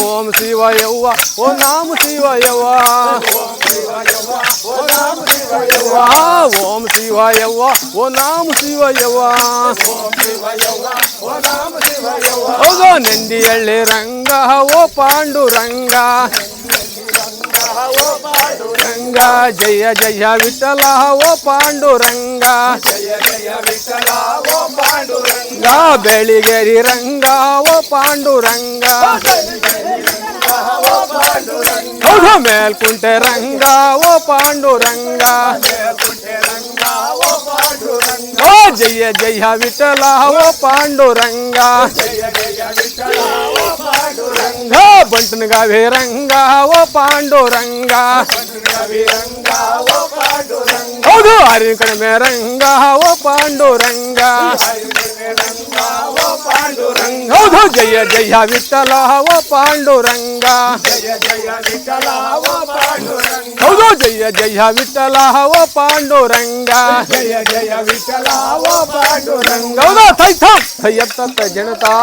ಓಂ ಶಿವಯವ್ವ ಓ ನಾಮ ಶಿವಯವ್ವ ಓಂ ಶಿವಯವ್ವ ಓ ನಾಮ ಶಿವಯವ್ವ ಹೌದು ನಂದಿಯಳ್ಳಿ ರಂಗ ಓ ಪಾಂಡುರಂಗ ರಂಗ ಜಯ ಜಯ ವಿಠಲ ಓ ಪಾಂಡುರಂಗ ಬೆಳಿಗೆರಿ ರಂಗ ಓ ಪಾಂಡುರಂಗ ಹೌದು ಮೇಲ್ಕುಂಟೆ ರಂಗ ಓ ಪಾಂಡುರಂಗ ಓ ಜಯ ಜಯ ವಿಠಲ ಓ ಪಾಂಡುರಂಗ ಬಂಟನಗಾವಿ ರಂಗ ಓ ಪಾಂಡುರಂಗ ಹೌದು ಹರಿ ಕಡಿಮೆ ರಂಗ ಓ ಪಾಂಡುರಂಗ ಹೌದು ಜಯ ಜಯ ವಿಠಲ ಓ ಪಾಂಡುರಂಗ ಹೌದು ಜಯ ಜಯ ವಿಠಲ ಓ ಪಾಂಡುರಂಗ ಹೌದು ಥೈ ಥೈ ಥೈ ಜನತಾ